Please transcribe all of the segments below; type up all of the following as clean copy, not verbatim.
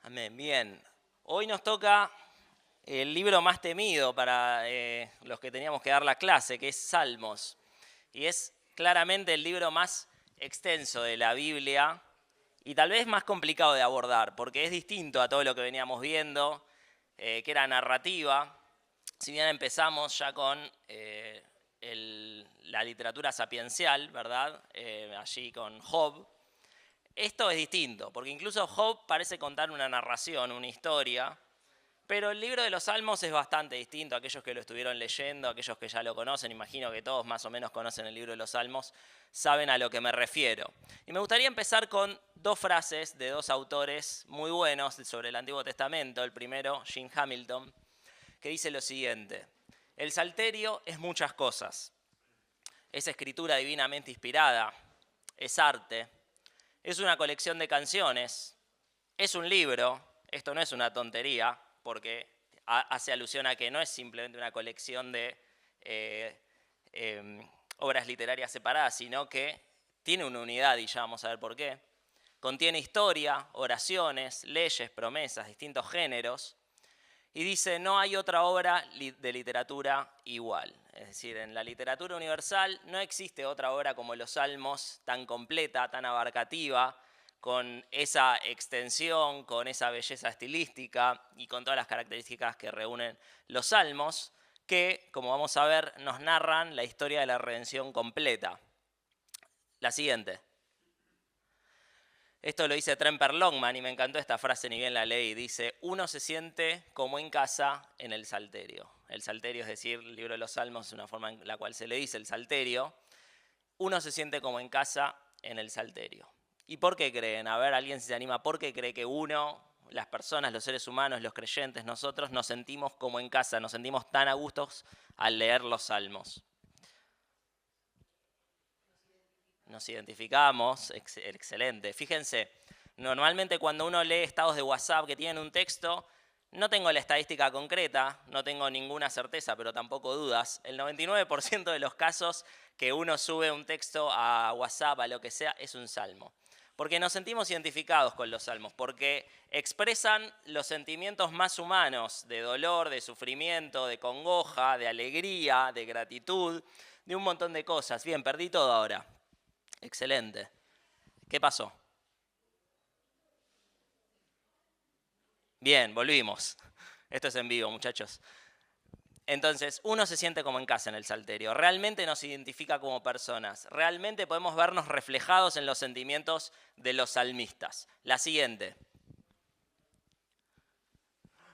Amén. Bien. Hoy nos toca el libro más temido para los que teníamos que dar la clase, que es Salmos. Y es claramente el libro más extenso de la Biblia y tal vez más complicado de abordar, porque es distinto a todo lo que veníamos viendo, que era narrativa. Si bien empezamos ya con la literatura sapiencial, ¿verdad? Allí con Job. Esto es distinto, porque incluso Job parece contar una narración, una historia, pero el libro de los Salmos es bastante distinto. Aquellos que lo estuvieron leyendo, aquellos que ya lo conocen, imagino que todos más o menos conocen el libro de los Salmos, saben a lo que me refiero. Y me gustaría empezar con dos frases de dos autores muy buenos sobre el Antiguo Testamento. El primero, Jim Hamilton, que dice lo siguiente: el Salterio es muchas cosas. Es escritura divinamente inspirada, es arte, es una colección de canciones, es un libro. Esto no es una tontería, porque hace alusión a que no es simplemente una colección de obras literarias separadas, sino que tiene una unidad, y ya vamos a ver por qué. Contiene historia, oraciones, leyes, promesas, distintos géneros. Y dice, no hay otra obra de literatura igual. Es decir, en la literatura universal no existe otra obra como los Salmos, tan completa, tan abarcativa, con esa extensión, con esa belleza estilística y con todas las características que reúnen los Salmos, que, como vamos a ver, nos narran la historia de la redención completa. La siguiente. Esto lo dice Tremper Longman y me encantó esta frase, ni bien la leí. Dice, uno se siente como en casa en el Salterio. El Salterio, es decir, el libro de los Salmos, es una forma en la cual se le dice el Salterio. Uno se siente como en casa en el Salterio. ¿Y por qué creen? A ver, alguien se anima. ¿Por qué cree que uno, las personas, los seres humanos, los creyentes, nosotros nos sentimos como en casa, nos sentimos tan a gustos al leer los Salmos? Nos identificamos, excelente. Fíjense, normalmente cuando uno lee estados de WhatsApp que tienen un texto, no tengo la estadística concreta, no tengo ninguna certeza, pero tampoco dudas. El 99% de los casos que uno sube un texto a WhatsApp, a lo que sea, es un salmo. Porque nos sentimos identificados con los salmos, porque expresan los sentimientos más humanos, de dolor, de sufrimiento, de congoja, de alegría, de gratitud, de un montón de cosas. Bien, perdí todo ahora. Excelente. ¿Qué pasó? Bien, volvimos. Esto es en vivo, muchachos. Entonces, uno se siente como en casa en el Salterio. Realmente nos identifica como personas. Realmente podemos vernos reflejados en los sentimientos de los salmistas. La siguiente.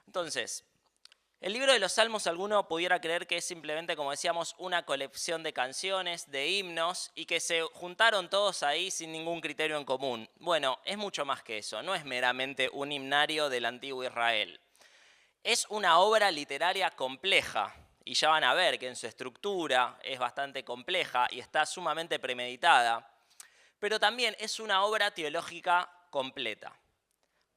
Entonces, el libro de los Salmos, alguno pudiera creer que es simplemente, como decíamos, una colección de canciones, de himnos, y que se juntaron todos ahí sin ningún criterio en común. Bueno, es mucho más que eso, no es meramente un himnario del antiguo Israel. Es una obra literaria compleja, y ya van a ver que en su estructura es bastante compleja y está sumamente premeditada, pero también es una obra teológica completa.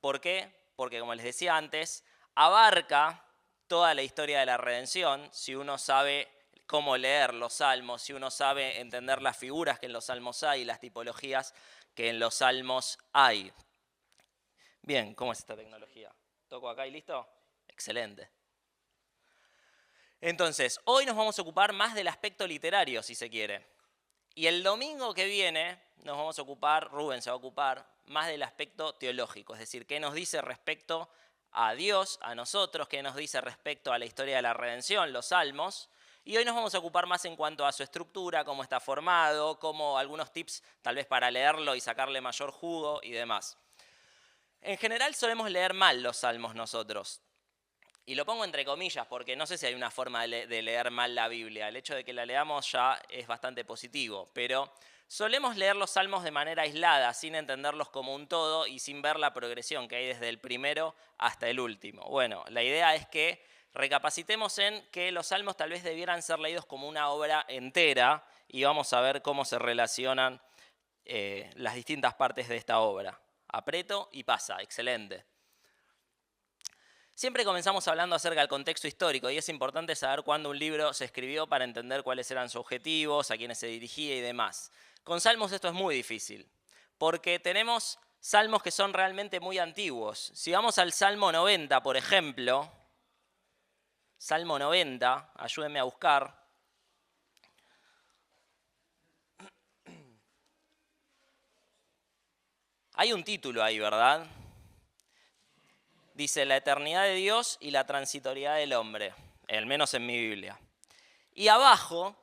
¿Por qué? Porque, como les decía antes, abarca toda la historia de la redención. Si uno sabe cómo leer los salmos, si uno sabe entender las figuras que en los salmos hay, las tipologías que en los salmos hay. Bien, ¿cómo es esta tecnología? ¿Toco acá y listo? Excelente. Entonces, hoy nos vamos a ocupar más del aspecto literario, si se quiere. Y el domingo que viene nos vamos a ocupar, Rubén se va a ocupar, más del aspecto teológico, es decir, qué nos dice respecto a Dios, a nosotros, qué nos dice respecto a la historia de la redención, los salmos. Y hoy nos vamos a ocupar más en cuanto a su estructura, cómo está formado, cómo algunos tips tal vez para leerlo y sacarle mayor jugo y demás. En general solemos leer mal los salmos nosotros. Y lo pongo entre comillas porque no sé si hay una forma de leer mal la Biblia. El hecho de que la leamos ya es bastante positivo, pero solemos leer los salmos de manera aislada, sin entenderlos como un todo y sin ver la progresión que hay desde el primero hasta el último. Bueno, la idea es que recapacitemos en que los salmos tal vez debieran ser leídos como una obra entera y vamos a ver cómo se relacionan las distintas partes de esta obra. Aprieto y pasa, excelente. Siempre comenzamos hablando acerca del contexto histórico y es importante saber cuándo un libro se escribió para entender cuáles eran sus objetivos, a quiénes se dirigía y demás. Con Salmos esto es muy difícil, porque tenemos salmos que son realmente muy antiguos. Si vamos al Salmo 90, por ejemplo, Salmo 90, ayúdenme a buscar. Hay un título ahí, ¿verdad? Dice la eternidad de Dios y la transitoriedad del hombre, al menos en mi Biblia. Y abajo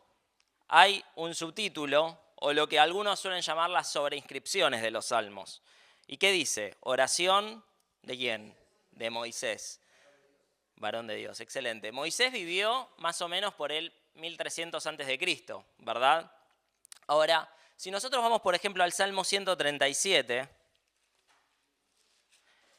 hay un subtítulo, o lo que algunos suelen llamar las sobreinscripciones de los salmos. ¿Y qué dice? Oración ¿de quién? De Moisés, varón de Dios. Excelente. Moisés vivió más o menos por el 1300 a.C., ¿verdad? Ahora, si nosotros vamos, por ejemplo, al Salmo 137,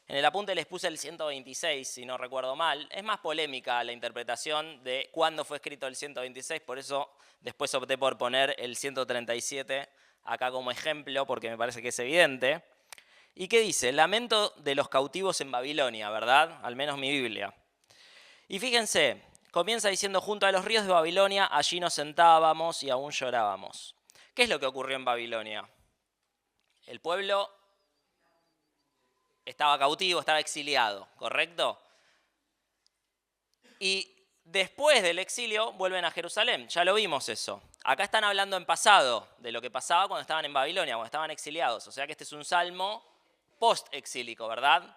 en el apunte les puse el 126, si no recuerdo mal. Es más polémica la interpretación de cuándo fue escrito el 126, por eso después opté por poner el 137 acá como ejemplo, porque me parece que es evidente. ¿Y qué dice? Lamento de los cautivos en Babilonia, ¿verdad? Al menos mi Biblia. Y fíjense, comienza diciendo, junto a los ríos de Babilonia, allí nos sentábamos y aún llorábamos. ¿Qué es lo que ocurrió en Babilonia? El pueblo estaba cautivo, estaba exiliado, ¿correcto? Y después del exilio vuelven a Jerusalén, ya lo vimos eso. Acá están hablando en pasado de lo que pasaba cuando estaban en Babilonia, cuando estaban exiliados. O sea que este es un salmo post-exílico, ¿verdad?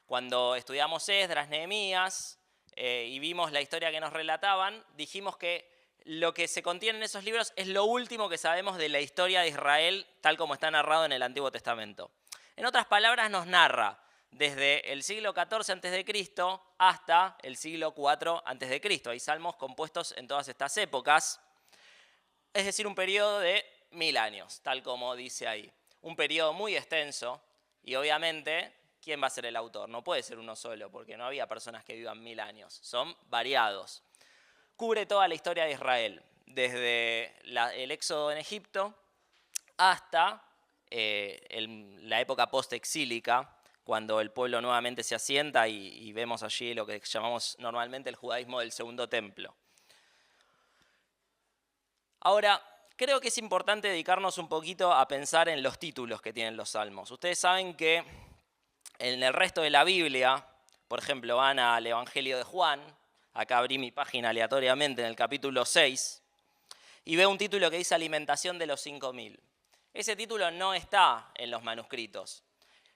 Cuando estudiamos Esdras, Nehemías y vimos la historia que nos relataban, dijimos que lo que se contiene en esos libros es lo último que sabemos de la historia de Israel tal como está narrado en el Antiguo Testamento. En otras palabras, nos narra desde el siglo XIV a.C. hasta el siglo IV a.C. Hay salmos compuestos en todas estas épocas, es decir, un periodo de 1000 años, tal como dice ahí. Un periodo muy extenso y obviamente, ¿quién va a ser el autor? No puede ser uno solo, porque no había personas que vivan 1000 años, son variados. Cubre toda la historia de Israel, desde el éxodo en Egipto hasta la época post-exílica, cuando el pueblo nuevamente se asienta y vemos allí lo que llamamos normalmente el judaísmo del segundo templo. Ahora, creo que es importante dedicarnos un poquito a pensar en los títulos que tienen los salmos. Ustedes saben que en el resto de la Biblia, por ejemplo, van al Evangelio de Juan, acá abrí mi página aleatoriamente en el capítulo 6, y veo un título que dice Alimentación de los 5000. Ese título no está en los manuscritos.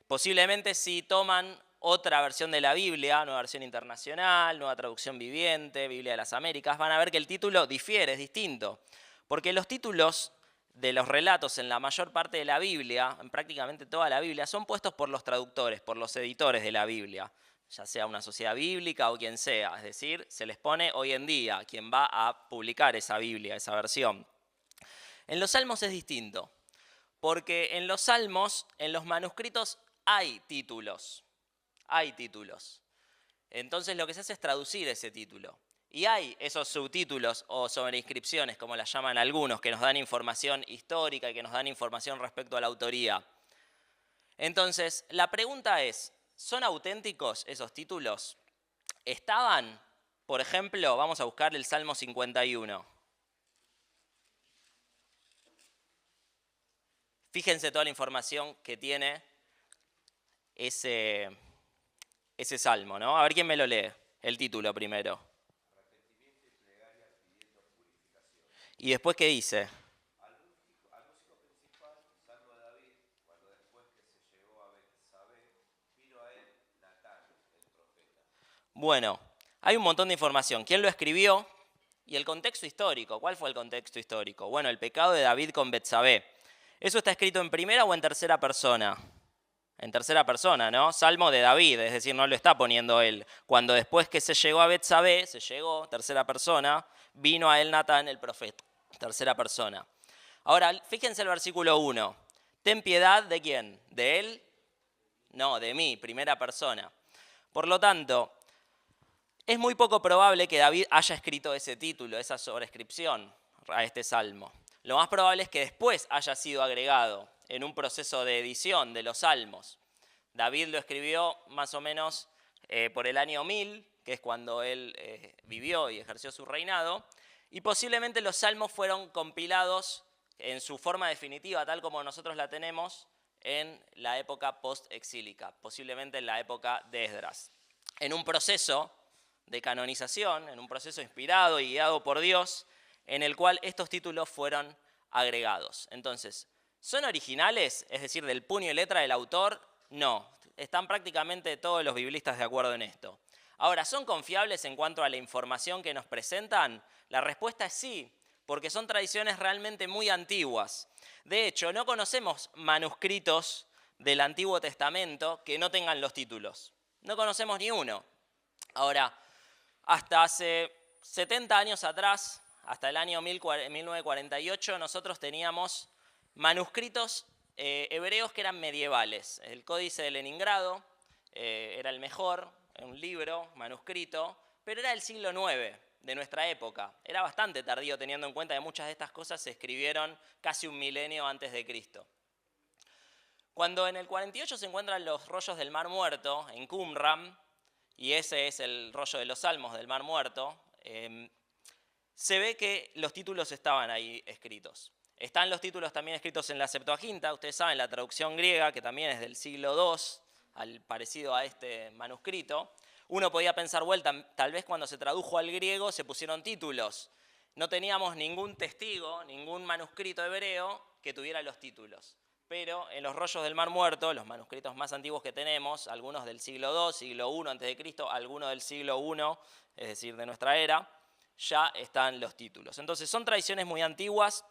Posiblemente si toman otra versión de la Biblia, Nueva Versión Internacional, Nueva Traducción Viviente, Biblia de las Américas, van a ver que el título difiere, es distinto. Porque los títulos de los relatos en la mayor parte de la Biblia, en prácticamente toda la Biblia, son puestos por los traductores, por los editores de la Biblia, ya sea una sociedad bíblica o quien sea. Es decir, se les pone hoy en día a quien va a publicar esa Biblia, esa versión. En los salmos es distinto, porque en los salmos, en los manuscritos, hay títulos. Hay títulos. Entonces lo que se hace es traducir ese título. Y hay esos subtítulos o sobreinscripciones, como las llaman algunos, que nos dan información histórica y que nos dan información respecto a la autoría. Entonces, la pregunta es, ¿son auténticos esos títulos? ¿Estaban? Por ejemplo, vamos a buscar el Salmo 51. Fíjense toda la información que tiene ese salmo, ¿no? A ver quién me lo lee, el título primero. ¿Y después qué dice? Al músico principal, salmo de David, cuando después que se llegó a Betsabé, vino a él Natán, el profeta. Bueno, hay un montón de información. ¿Quién lo escribió? Y el contexto histórico. ¿Cuál fue el contexto histórico? Bueno, el pecado de David con Betsabé. ¿Eso está escrito en primera o en tercera persona? En tercera persona, ¿no? Salmo de David, es decir, no lo está poniendo él. Cuando después que se llegó a Betsabé, se llegó, tercera persona, vino a él Natán, el profeta. Tercera persona. Ahora, fíjense el versículo 1. ¿Ten piedad de quién? ¿De él? No, de mí, primera persona. Por lo tanto, es muy poco probable que David haya escrito ese título, esa sobrescripción a este salmo. Lo más probable es que después haya sido agregado en un proceso de edición de los salmos. David lo escribió más o menos por el año 1000, que es cuando él vivió y ejerció su reinado, y posiblemente los salmos fueron compilados en su forma definitiva, tal como nosotros la tenemos, en la época post-exílica, posiblemente en la época de Esdras. En un proceso de canonización, en un proceso inspirado y guiado por Dios, en el cual estos títulos fueron agregados. Entonces, ¿son originales? Es decir, del puño y letra del autor. No, están prácticamente todos los biblistas de acuerdo en esto. Ahora, ¿son confiables en cuanto a la información que nos presentan? La respuesta es sí, porque son tradiciones realmente muy antiguas. De hecho, no conocemos manuscritos del Antiguo Testamento que no tengan los títulos. No conocemos ni uno. Ahora, hasta hace 70 años atrás, hasta el año 1948, nosotros teníamos manuscritos hebreos que eran medievales. El Códice de Leningrado era el mejor, un libro, manuscrito, pero era del siglo IX, de nuestra época. Era bastante tardío teniendo en cuenta que muchas de estas cosas se escribieron casi un milenio antes de Cristo. Cuando en el 48 se encuentran los rollos del Mar Muerto, en Qumran, y ese es el rollo de los Salmos del Mar Muerto, se ve que los títulos estaban ahí escritos. Están los títulos también escritos en la Septuaginta, ustedes saben, la traducción griega, que también es del siglo II, parecido a este manuscrito. Uno podía pensar, bueno, tal vez cuando se tradujo al griego se pusieron títulos. No teníamos ningún testigo, ningún manuscrito hebreo que tuviera los títulos. Pero en los rollos del Mar Muerto, los manuscritos más antiguos que tenemos, algunos del siglo II, siglo I a.C., algunos del siglo I, es decir, de nuestra era, ya están los títulos. Entonces son tradiciones muy antiguas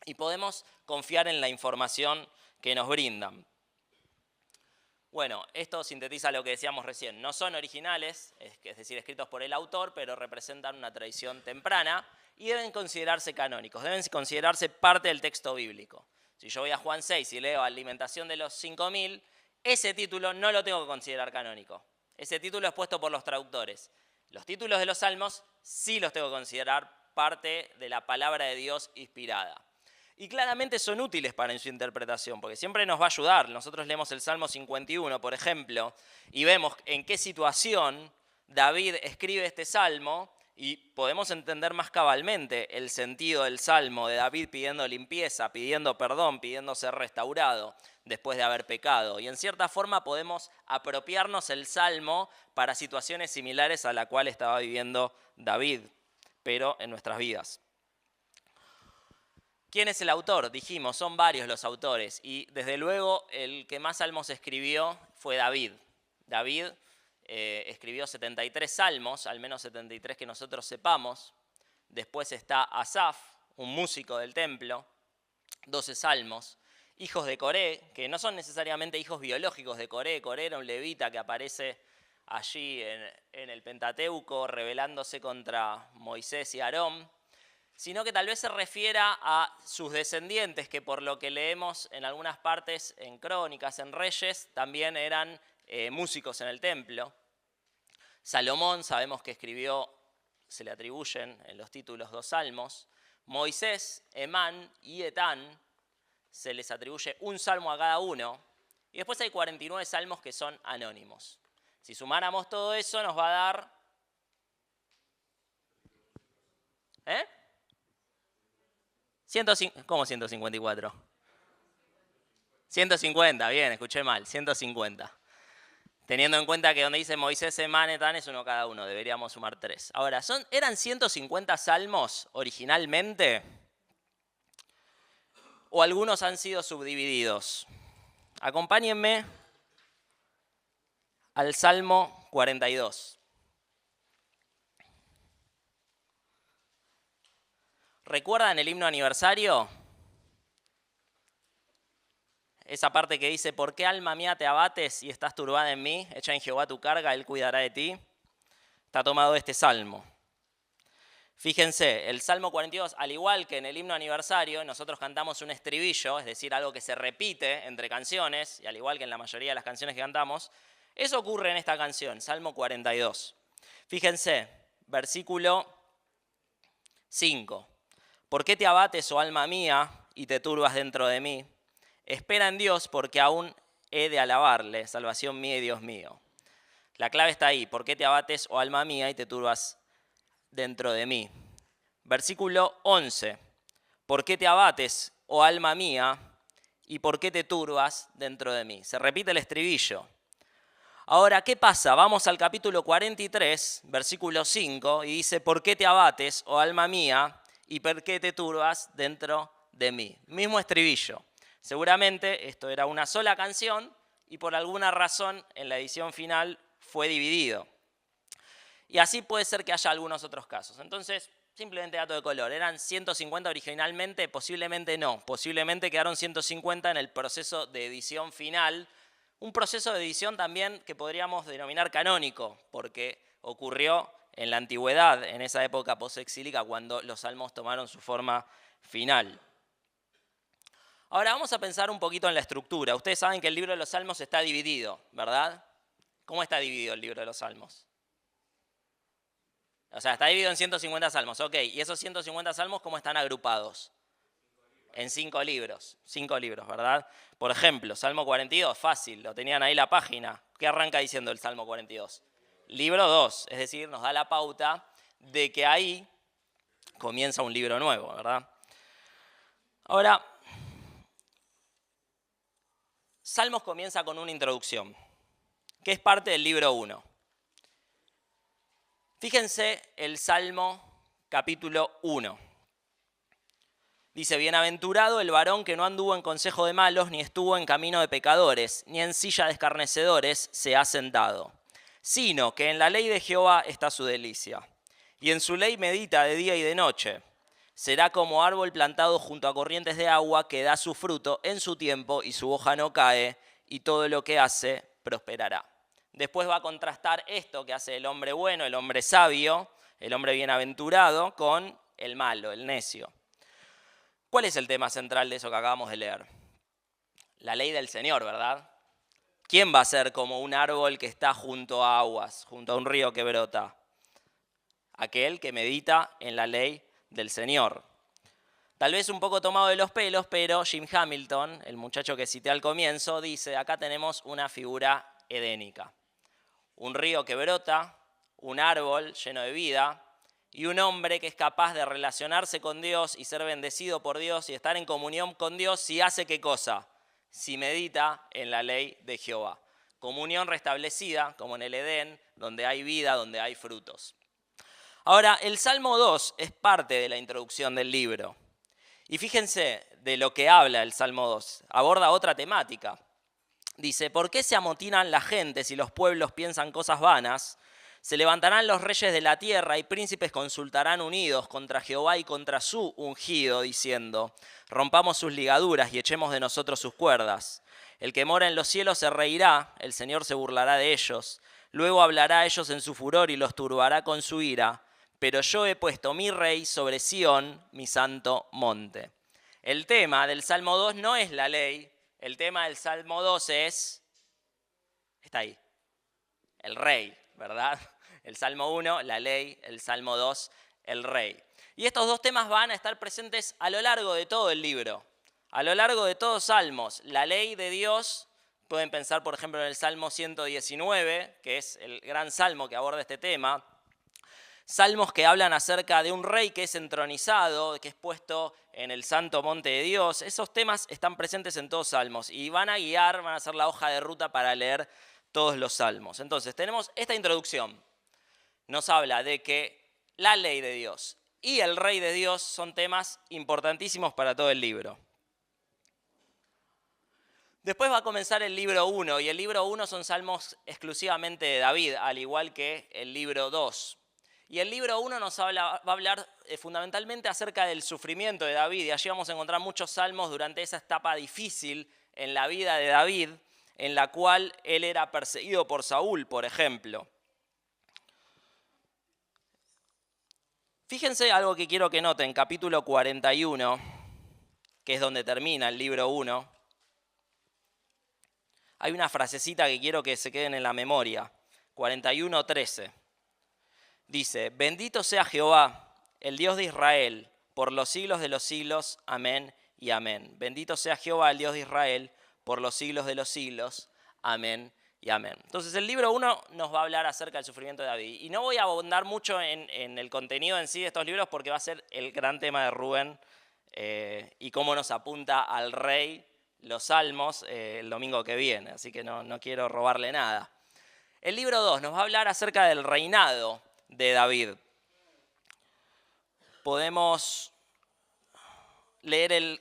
y podemos confiar en la información que nos brindan. Bueno, esto sintetiza lo que decíamos recién. No son originales, es decir, escritos por el autor, pero representan una tradición temprana y deben considerarse canónicos, deben considerarse parte del texto bíblico. Si yo voy a Juan 6 y leo Alimentación de los 5.000, ese título no lo tengo que considerar canónico. Ese título es puesto por los traductores. Los títulos de los salmos sí los tengo que considerar parte de la palabra de Dios inspirada. Y claramente son útiles para su interpretación, porque siempre nos va a ayudar. Nosotros leemos el Salmo 51, por ejemplo, y vemos en qué situación David escribe este salmo, y podemos entender más cabalmente el sentido del salmo de David pidiendo limpieza, pidiendo perdón, pidiendo ser restaurado después de haber pecado. Y en cierta forma podemos apropiarnos el salmo para situaciones similares a la cual estaba viviendo David, pero en nuestras vidas. ¿Quién es el autor? Dijimos, son varios los autores y desde luego el que más salmos escribió fue David. David escribió 73 salmos, al menos 73 que nosotros sepamos. Después está Asaf, un músico del templo, 12 salmos. Hijos de Coré, que no son necesariamente hijos biológicos de Coré. Coré era un levita que aparece allí en el Pentateuco rebelándose contra Moisés y Aarón, sino que tal vez se refiera a sus descendientes, que por lo que leemos en algunas partes, en Crónicas, en Reyes, también eran músicos en el templo. Salomón, sabemos que escribió, se le atribuyen en los títulos 2 salmos. Moisés, Emán y Etán, se les atribuye un salmo a cada uno. Y después hay 49 salmos que son anónimos. Si sumáramos todo eso, nos va a dar... ¿Cómo 154? 150, bien, escuché mal, 150. Teniendo en cuenta que donde dice Moisés, Emán, Etán es uno cada uno, deberíamos sumar 3. Ahora, ¿eran 150 salmos originalmente? ¿O algunos han sido subdivididos? Acompáñenme al Salmo 42. ¿Recuerdan el himno aniversario? Esa parte que dice, ¿por qué alma mía te abates y estás turbada en mí? Echa en Jehová tu carga, Él cuidará de ti. Está tomado este salmo. Fíjense, el Salmo 42, al igual que en el himno aniversario, nosotros cantamos un estribillo, es decir, algo que se repite entre canciones, y al igual que en la mayoría de las canciones que cantamos, eso ocurre en esta canción, Salmo 42. Fíjense, versículo 5. ¿Por qué te abates, oh alma mía, y te turbas dentro de mí? Espera en Dios, porque aún he de alabarle, salvación mía y Dios mío. La clave está ahí, ¿por qué te abates, oh alma mía, y te turbas dentro de mí? Versículo 11. ¿Por qué te abates, oh alma mía, ¿y por qué te turbas dentro de mí? Se repite el estribillo. Ahora, ¿qué pasa? Vamos al capítulo 43, versículo 5, y dice, ¿por qué te abates, oh alma mía, y por qué te turbas dentro de mí? Mismo estribillo. Seguramente esto era una sola canción y por alguna razón en la edición final fue dividido. Y así puede ser que haya algunos otros casos. Entonces, simplemente dato de color, ¿eran 150 originalmente? Posiblemente no. Posiblemente quedaron 150 en el proceso de edición final. Un proceso de edición también que podríamos denominar canónico, porque ocurrió en la antigüedad, en esa época posexílica, cuando los salmos tomaron su forma final. Ahora vamos a pensar un poquito en la estructura. Ustedes saben que el libro de los salmos está dividido, ¿verdad? ¿Cómo está dividido el libro de los salmos? O sea, está dividido en 150 salmos, ok. ¿Y esos 150 salmos cómo están agrupados? En 5 libros. 5 libros, ¿verdad? Por ejemplo, Salmo 42, fácil, lo tenían ahí la página. ¿Qué arranca diciendo el Salmo 42? Libro 2, es decir, nos da la pauta de que ahí comienza un libro nuevo, ¿verdad? Ahora, Salmos comienza con una introducción, que es parte del libro 1. Fíjense el Salmo capítulo 1. Dice, bienaventurado el varón que no anduvo en consejo de malos, ni estuvo en camino de pecadores, ni en silla de escarnecedores se ha sentado, sino que en la ley de Jehová está su delicia, y en su ley medita de día y de noche. Será como árbol plantado junto a corrientes de agua que da su fruto en su tiempo y su hoja no cae, y todo lo que hace prosperará. Después va a contrastar esto que hace el hombre bueno, el hombre sabio, el hombre bienaventurado, con el malo, el necio. ¿Cuál es el tema central de eso que acabamos de leer? La ley del Señor, ¿verdad? ¿Quién va a ser como un árbol que está junto a aguas, junto a un río que brota? Aquel que medita en la ley del Señor. Tal vez un poco tomado de los pelos, pero Jim Hamilton, el muchacho que cité al comienzo, dice, acá tenemos una figura edénica. Un río que brota, un árbol lleno de vida y un hombre que es capaz de relacionarse con Dios y ser bendecido por Dios y estar en comunión con Dios si hace ¿qué cosa? Si medita en la ley de Jehová. Comunión restablecida, como en el Edén, donde hay vida, donde hay frutos. Ahora, el Salmo 2 es parte de la introducción del libro. Y fíjense de lo que habla el Salmo 2. Aborda otra temática. Dice, ¿por qué se amotinan las gentes y los pueblos piensan cosas vanas? Se levantarán los reyes de la tierra y príncipes consultarán unidos contra Jehová y contra su ungido, diciendo, rompamos sus ligaduras y echemos de nosotros sus cuerdas. El que mora en los cielos se reirá, el Señor se burlará de ellos. Luego hablará a ellos en su furor y los turbará con su ira. Pero yo he puesto mi rey sobre Sión, mi santo monte. El tema del Salmo 2 no es la ley, el tema del Salmo 2 está ahí, el rey, ¿verdad? El Salmo 1, la ley, el Salmo 2, el rey. Y estos dos temas van a estar presentes a lo largo de todo el libro, a lo largo de todos Salmos. La ley de Dios, pueden pensar por ejemplo en el Salmo 119, que es el gran salmo que aborda este tema. Salmos que hablan acerca de un rey que es entronizado, que es puesto en el santo monte de Dios. Esos temas están presentes en todos Salmos y van a guiar, van a ser la hoja de ruta para leer todos los Salmos. Entonces, tenemos esta introducción. Nos habla de que la ley de Dios y el rey de Dios son temas importantísimos para todo el libro. Después va a comenzar el libro 1 y el libro 1 son salmos exclusivamente de David, al igual que el libro 2. Y el libro 1 nos va a hablar fundamentalmente acerca del sufrimiento de David. Y allí vamos a encontrar muchos salmos durante esa etapa difícil en la vida de David, en la cual él era perseguido por Saúl, por ejemplo. Fíjense algo que quiero que noten, capítulo 41, que es donde termina el libro 1. Hay una frasecita que quiero que se queden en la memoria, 41:13. Dice, bendito sea Jehová, el Dios de Israel, por los siglos de los siglos. Amén y amén. Bendito sea Jehová, el Dios de Israel, por los siglos de los siglos. Amén y amén. Entonces el libro 1 nos va a hablar acerca del sufrimiento de David. Y no voy a abundar mucho en el contenido en sí de estos libros porque va a ser el gran tema de Rubén y cómo nos apunta al rey los Salmos el domingo que viene, así que no quiero robarle nada. El libro 2 nos va a hablar acerca del reinado de David. Podemos leer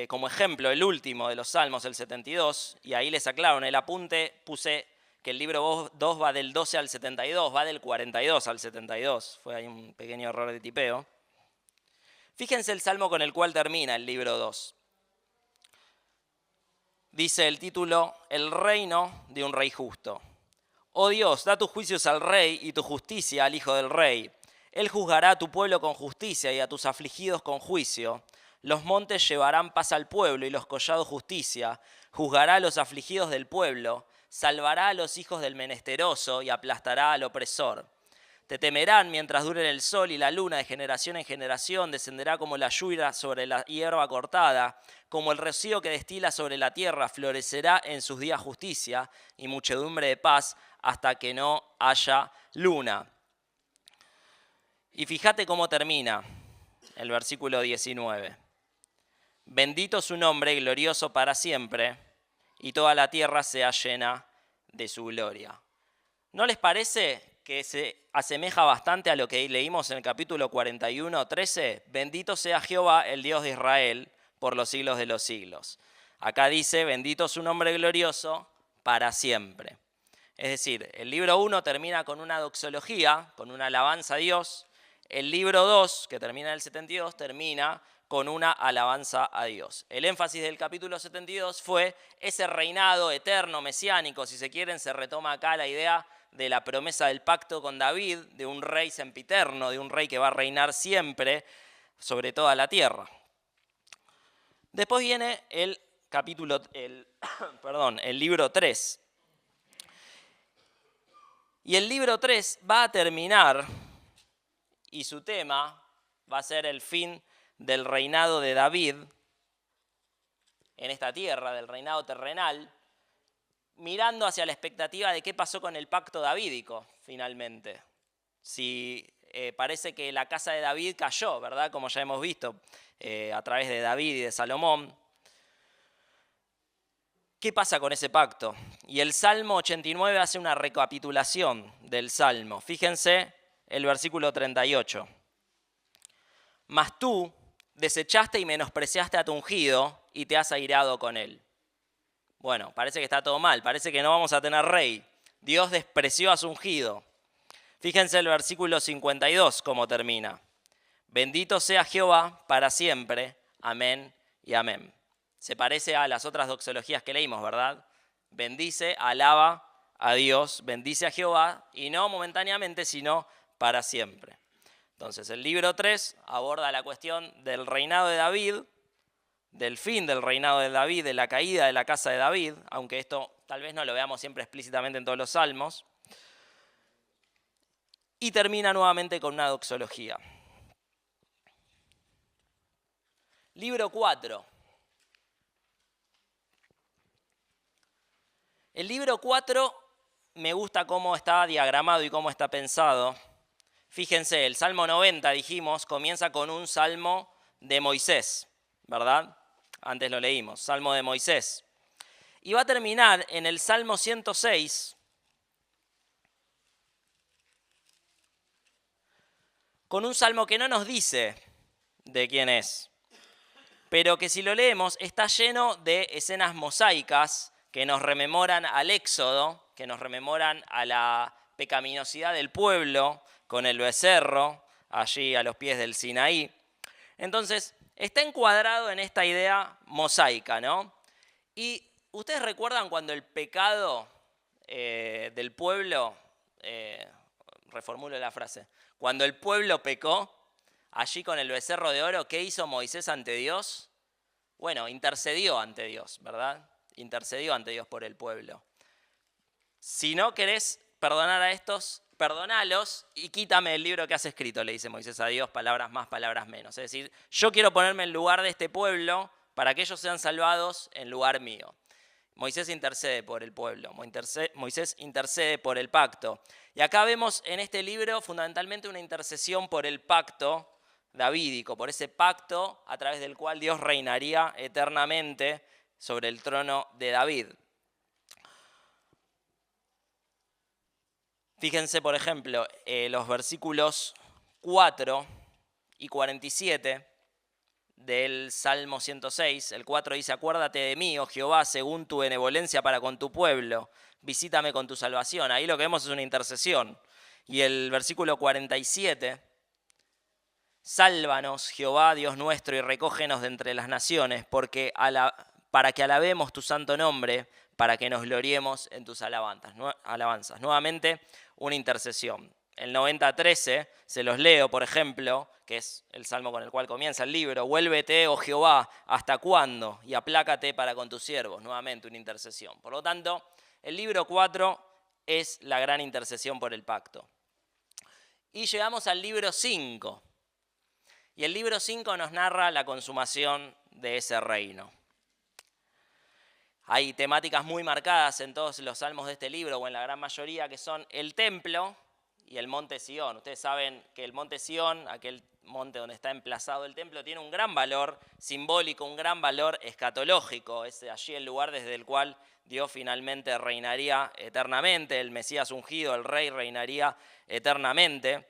como ejemplo el último de los Salmos, el 72, y ahí les aclaro, en el apunte puse que el libro 2 va del 12 al 72, va del 42 al 72, fue ahí un pequeño error de tipeo. Fíjense el salmo con el cual termina el libro 2. Dice el título, El reino de un rey justo. Oh Dios, da tus juicios al rey y tu justicia al hijo del rey. Él juzgará a tu pueblo con justicia y a tus afligidos con juicio. Los montes llevarán paz al pueblo y los collados justicia. Juzgará a los afligidos del pueblo. Salvará a los hijos del menesteroso y aplastará al opresor. Te temerán mientras duren el sol y la luna, de generación en generación descenderá como la lluvia sobre la hierba cortada, como el rocío que destila sobre la tierra, florecerá en sus días justicia y muchedumbre de paz hasta que no haya luna. Y fíjate cómo termina el versículo 19. Bendito su nombre, glorioso para siempre, y toda la tierra sea llena de su gloria. ¿No les parece que se asemeja bastante a lo que leímos en el capítulo 41, 13? Bendito sea Jehová, el Dios de Israel, por los siglos de los siglos. Acá dice, bendito su nombre glorioso para siempre. Es decir, el libro 1 termina con una doxología, con una alabanza a Dios. El libro 2, que termina en el 72, termina con una alabanza a Dios. El énfasis del capítulo 72 fue ese reinado eterno, mesiánico, si se quieren, se retoma acá la idea de la promesa del pacto con David, de un rey sempiterno, de un rey que va a reinar siempre sobre toda la tierra. Después viene el libro 3. Y el libro 3 va a terminar, y su tema va a ser el fin del reinado de David en esta tierra, del reinado terrenal, mirando hacia la expectativa de qué pasó con el pacto davídico, finalmente. Si parece que la casa de David cayó, ¿verdad? Como ya hemos visto a través de David y de Salomón. ¿Qué pasa con ese pacto? Y el Salmo 89 hace una recapitulación del Salmo. Fíjense el versículo 38. Mas tú desechaste y menospreciaste a tu ungido y te has airado con él. Bueno, parece que está todo mal, parece que no vamos a tener rey. Dios despreció a su ungido. Fíjense el versículo 52 cómo termina. Bendito sea Jehová para siempre. Amén y amén. Se parece a las otras doxologías que leímos, ¿verdad? Bendice, alaba a Dios, bendice a Jehová, y no momentáneamente, sino para siempre. Entonces, el libro 3 aborda la cuestión del reinado de David, del fin del reinado de David, de la caída de la casa de David, aunque esto tal vez no lo veamos siempre explícitamente en todos los salmos, y termina nuevamente con una doxología. Libro 4. El libro 4 me gusta cómo está diagramado y cómo está pensado. Fíjense, el Salmo 90, dijimos, comienza con un salmo de Moisés, ¿verdad? Antes lo leímos, Salmo de Moisés. Y va a terminar en el Salmo 106, con un salmo que no nos dice de quién es, pero que si lo leemos está lleno de escenas mosaicas que nos rememoran al Éxodo, que nos rememoran a la pecaminosidad del pueblo con el becerro allí a los pies del Sinaí. Entonces, está encuadrado en esta idea mosaica, ¿no? Y ustedes recuerdan cuando el pecado del pueblo, reformulo la frase, cuando el pueblo pecó, allí con el becerro de oro, ¿qué hizo Moisés ante Dios? Bueno, intercedió ante Dios, ¿verdad? Intercedió ante Dios por el pueblo. Si no querés perdonar a estos, perdónalos y quítame el libro que has escrito, le dice Moisés a Dios, palabras más, palabras menos. Es decir, yo quiero ponerme en lugar de este pueblo para que ellos sean salvados en lugar mío. Moisés intercede por el pueblo, Moisés intercede por el pacto. Y acá vemos en este libro fundamentalmente una intercesión por el pacto davídico, por ese pacto a través del cual Dios reinaría eternamente sobre el trono de David. Fíjense, por ejemplo, los versículos 4 y 47 del Salmo 106. El 4 dice: acuérdate de mí, oh Jehová, según tu benevolencia para con tu pueblo. Visítame con tu salvación. Ahí lo que vemos es una intercesión. Y el versículo 47: sálvanos, Jehová, Dios nuestro, y recógenos de entre las naciones, para que alabemos tu santo nombre, para que nos gloriemos en tus alabanzas. Nuevamente, una intercesión. El 90:13, se los leo, por ejemplo, que es el salmo con el cual comienza el libro: vuélvete, oh Jehová, ¿hasta cuándo? Y aplácate para con tus siervos. Nuevamente, una intercesión. Por lo tanto, el libro 4 es la gran intercesión por el pacto. Y llegamos al libro 5. Y el libro 5 nos narra la consumación de ese reino. Hay temáticas muy marcadas en todos los salmos de este libro, o en la gran mayoría, que son el templo y el monte Sión. Ustedes saben que el monte Sión, aquel monte donde está emplazado el templo, tiene un gran valor simbólico, un gran valor escatológico. Es allí el lugar desde el cual Dios finalmente reinaría eternamente, el Mesías ungido, el rey, reinaría eternamente.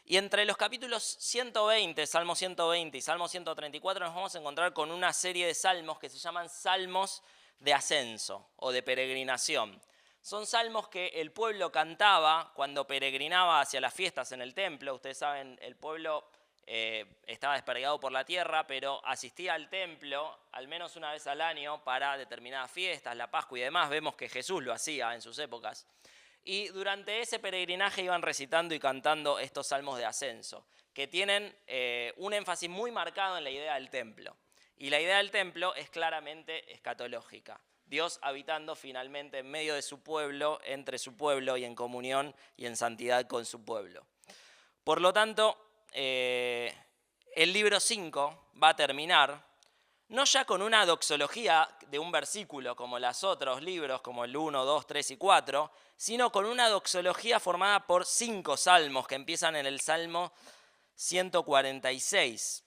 Y entre los capítulos 120, Salmo 120 y Salmo 134 nos vamos a encontrar con una serie de salmos que se llaman salmos de ascenso o de peregrinación. Son salmos que el pueblo cantaba cuando peregrinaba hacia las fiestas en el templo. Ustedes saben, el pueblo estaba desperdigado por la tierra, pero asistía al templo al menos una vez al año para determinadas fiestas, la Pascua y demás. Vemos que Jesús lo hacía en sus épocas. Y durante ese peregrinaje iban recitando y cantando estos salmos de ascenso, que tienen un énfasis muy marcado en la idea del templo. Y la idea del templo es claramente escatológica. Dios habitando finalmente en medio de su pueblo, entre su pueblo y en comunión y en santidad con su pueblo. Por lo tanto, el libro 5 va a terminar no ya con una doxología de un versículo como los otros libros, como el 1, 2, 3 y 4, sino con una doxología formada por 5 salmos que empiezan en el Salmo 146.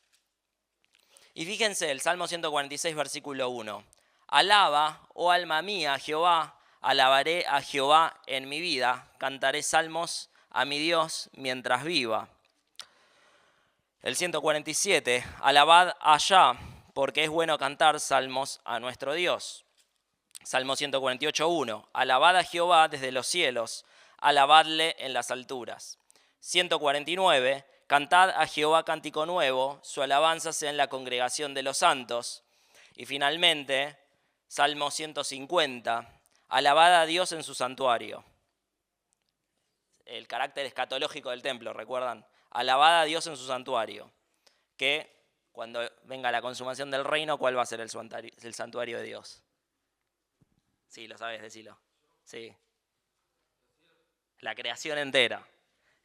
Y fíjense, el Salmo 146, versículo 1. Alaba, oh alma mía, a Jehová, alabaré a Jehová en mi vida, cantaré salmos a mi Dios mientras viva. El 147, alabad allá, porque es bueno cantar salmos a nuestro Dios. Salmo 148:1, alabad a Jehová desde los cielos, alabadle en las alturas. 149, cantad a Jehová cántico nuevo, su alabanza sea en la congregación de los santos. Y finalmente, Salmo 150, alabad a Dios en su santuario. El carácter escatológico del templo, ¿recuerdan? Alabad a Dios en su santuario, que cuando venga la consumación del reino, ¿cuál va a ser el santuario de Dios? Sí, lo sabes, decilo. Sí. La creación entera,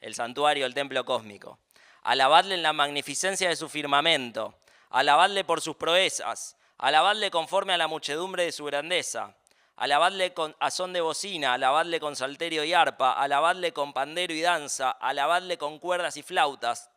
el santuario, el templo cósmico. Alabadle en la magnificencia de su firmamento, alabadle por sus proezas, alabadle conforme a la muchedumbre de su grandeza, alabadle a son de bocina, alabadle con salterio y arpa, alabadle con pandero y danza, alabadle con cuerdas y flautas,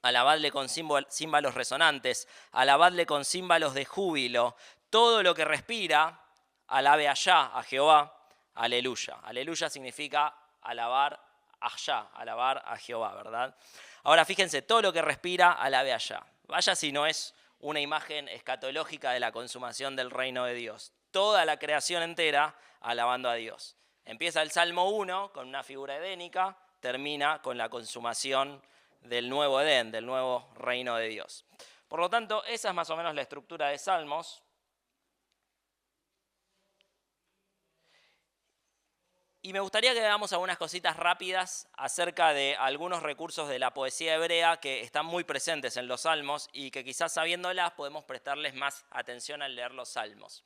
alabadle con címbalos resonantes, alabadle con címbalos de júbilo. Todo lo que respira, alabe allá a Jehová. Aleluya. Aleluya significa alabar allá, alabar a Jehová, ¿verdad? Ahora fíjense, todo lo que respira, alabe allá. Vaya si no es una imagen escatológica de la consumación del reino de Dios. Toda la creación entera alabando a Dios. Empieza el Salmo 1 con una figura edénica, termina con la consumación del nuevo Edén, del nuevo reino de Dios. Por lo tanto, esa es más o menos la estructura de Salmos. Y me gustaría que veamos algunas cositas rápidas acerca de algunos recursos de la poesía hebrea que están muy presentes en los salmos y que quizás sabiéndolas podemos prestarles más atención al leer los salmos.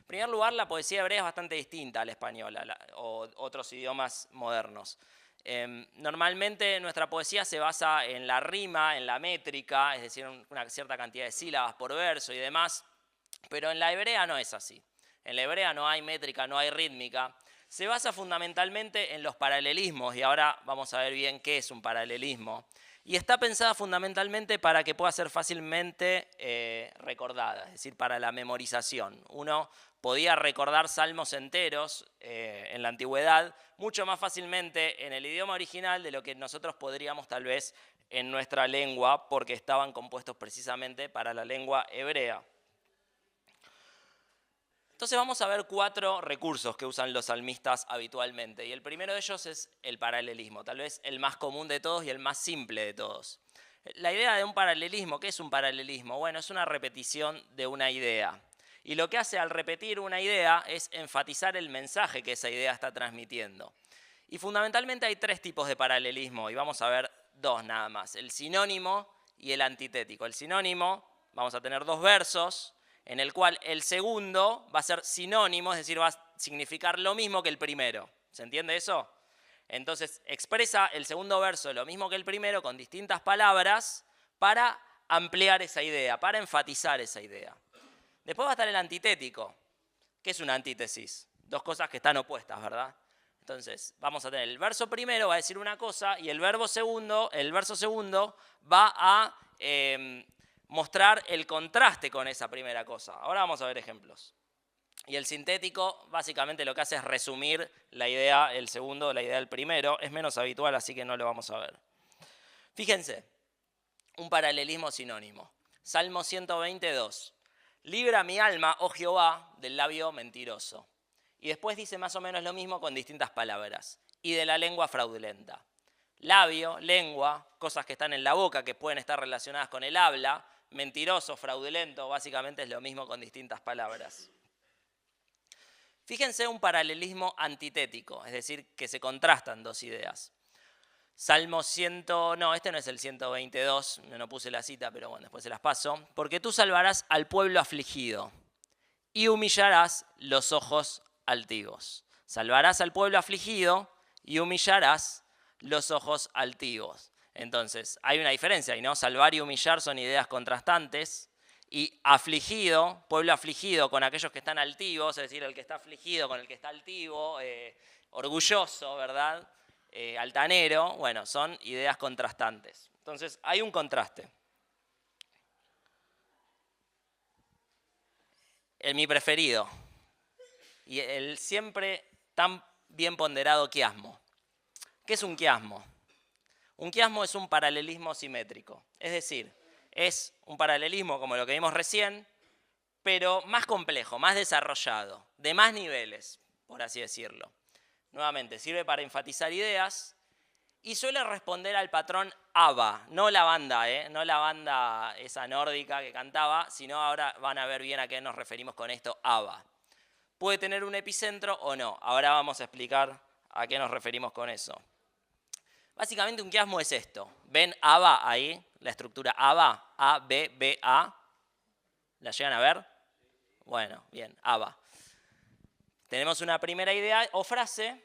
En primer lugar, la poesía hebrea es bastante distinta al español o otros idiomas modernos. Normalmente nuestra poesía se basa en la rima, en la métrica, es decir, una cierta cantidad de sílabas por verso y demás, pero en la hebrea no es así. En la hebrea no hay métrica, no hay rítmica. Se basa fundamentalmente en los paralelismos, y ahora vamos a ver bien qué es un paralelismo. y está pensada fundamentalmente para que pueda ser fácilmente recordada, es decir, para la memorización. Uno podía recordar salmos enteros en la antigüedad mucho más fácilmente en el idioma original de lo que nosotros podríamos tal vez en nuestra lengua, porque estaban compuestos precisamente para la lengua hebrea. Entonces vamos a ver 4 recursos que usan los salmistas habitualmente. Y el primero de ellos es el paralelismo, tal vez el más común de todos y el más simple de todos. La idea de un paralelismo, ¿qué es un paralelismo? Bueno, es una repetición de una idea. Y lo que hace al repetir una idea es enfatizar el mensaje que esa idea está transmitiendo. Y fundamentalmente hay 3 tipos de paralelismo, y vamos a ver 2 nada más, el sinónimo y el antitético. El sinónimo, vamos a tener 2 versos, en el cual el segundo va a ser sinónimo, es decir, va a significar lo mismo que el primero. ¿Se entiende eso? Entonces expresa el segundo verso lo mismo que el primero con distintas palabras para ampliar esa idea, para enfatizar esa idea. Después va a estar el antitético. ¿Qué es una antítesis? 2 cosas que están opuestas, ¿verdad? Entonces vamos a tener el verso primero, va a decir una cosa, y el verso segundo va a mostrar el contraste con esa primera cosa. Ahora vamos a ver ejemplos. Y el sintético básicamente lo que hace es resumir la idea, el segundo, la idea del primero. Es menos habitual, así que no lo vamos a ver. Fíjense, un paralelismo sinónimo. Salmo 122. Libra mi alma, oh Jehová, del labio mentiroso. Y después dice más o menos lo mismo con distintas palabras. Y de la lengua fraudulenta. Labio, lengua, cosas que están en la boca que pueden estar relacionadas con el habla. Mentiroso, fraudulento, básicamente es lo mismo con distintas palabras. Fíjense un paralelismo antitético, es decir, que se contrastan 2 ideas. Salmo 100, no, este no es el 122, no puse la cita, pero bueno, después se las paso. Porque tú salvarás al pueblo afligido y humillarás los ojos altivos. Salvarás al pueblo afligido y humillarás los ojos altivos. Entonces, hay una diferencia, ¿no? Salvar y humillar son ideas contrastantes. Y afligido, pueblo afligido con aquellos que están altivos, es decir, el que está afligido con el que está altivo, orgulloso, ¿verdad? Altanero, bueno, son ideas contrastantes. Entonces, hay un contraste. Mi preferido, y el siempre tan bien ponderado quiasmo. ¿Qué es un quiasmo? Un quiasmo es un paralelismo simétrico, es decir, es un paralelismo como lo que vimos recién, pero más complejo, más desarrollado, de más niveles, por así decirlo. Nuevamente, sirve para enfatizar ideas y suele responder al patrón ABBA, no la banda, no la banda esa nórdica que cantaba, sino ahora van a ver bien a qué nos referimos con esto, ABBA. Puede tener un epicentro o no, ahora vamos a explicar a qué nos referimos con eso. Básicamente un quiasmo es esto. ¿Ven ABBA ahí? La estructura ABBA, A, B, B, A. ¿La llegan a ver? Bueno, bien, ABBA. Tenemos una primera idea o frase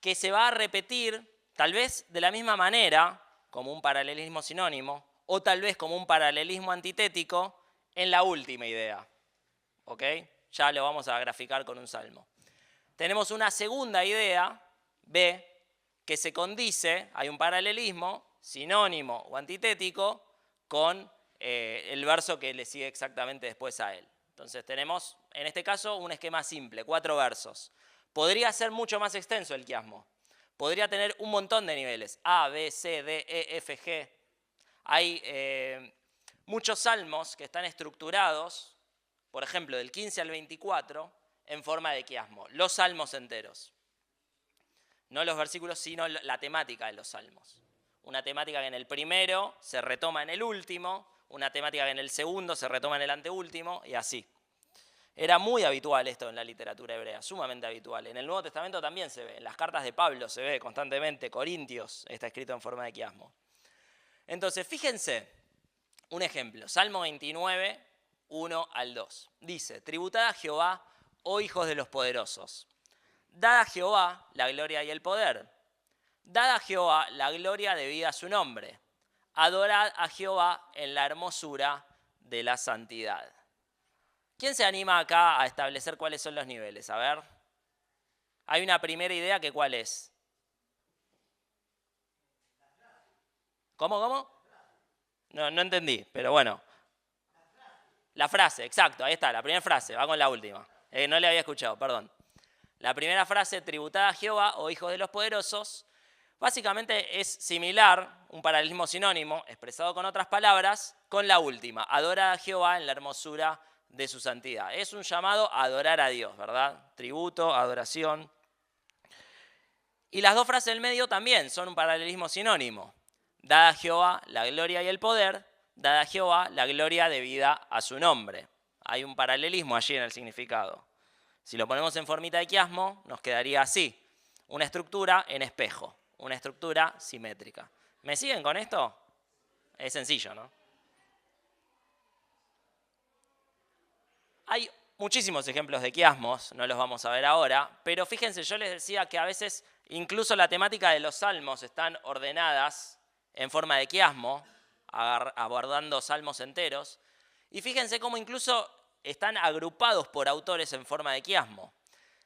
que se va a repetir tal vez de la misma manera, como un paralelismo sinónimo, o tal vez como un paralelismo antitético en la última idea. ¿Ok? Ya lo vamos a graficar con un salmo. Tenemos una segunda idea, B, que se condice, hay un paralelismo sinónimo o antitético con el verso que le sigue exactamente después a él. Entonces tenemos, en este caso, un esquema simple, 4 versos. Podría ser mucho más extenso el quiasmo. Podría tener un montón de niveles, A, B, C, D, E, F, G. Hay muchos salmos que están estructurados, por ejemplo, del 15 al 24, en forma de quiasmo. Los salmos enteros. No los versículos, sino la temática de los salmos. Una temática que en el primero se retoma en el último, una temática que en el segundo se retoma en el anteúltimo, y así. Era muy habitual esto en la literatura hebrea, sumamente habitual. En el Nuevo Testamento también se ve, en las cartas de Pablo se ve constantemente, Corintios está escrito en forma de quiasmo. Entonces, fíjense, un ejemplo, Salmo 29, 1 al 2. Dice, tributad a Jehová, oh hijos de los poderosos. Dad a Jehová la gloria y el poder. Dad a Jehová la gloria debida a su nombre. Adorad a Jehová en la hermosura de la santidad. ¿Quién se anima acá a establecer cuáles son los niveles? A ver. Hay una primera idea que ¿cuál es? ¿Cómo? No entendí, pero bueno. La frase, exacto, ahí está, la primera frase, va con la última. No le había escuchado, perdón. La primera frase, tributad a Jehová, o hijos de los poderosos, básicamente es similar, un paralelismo sinónimo, expresado con otras palabras, con la última, adorad a Jehová en la hermosura de su santidad. Es un llamado a adorar a Dios, ¿verdad? Tributo, adoración. Y las dos frases del medio también son un paralelismo sinónimo. Dad a Jehová la gloria y el poder, dad a Jehová la gloria debida a su nombre. Hay un paralelismo allí en el significado. Si lo ponemos en formita de quiasmo, nos quedaría así. Una estructura en espejo, una estructura simétrica. ¿Me siguen con esto? Es sencillo, ¿no? Hay muchísimos ejemplos de quiasmos, no los vamos a ver ahora, pero fíjense, yo les decía que a veces incluso la temática de los salmos están ordenadas en forma de quiasmo, abordando salmos enteros, y fíjense cómo incluso están agrupados por autores en forma de quiasmo.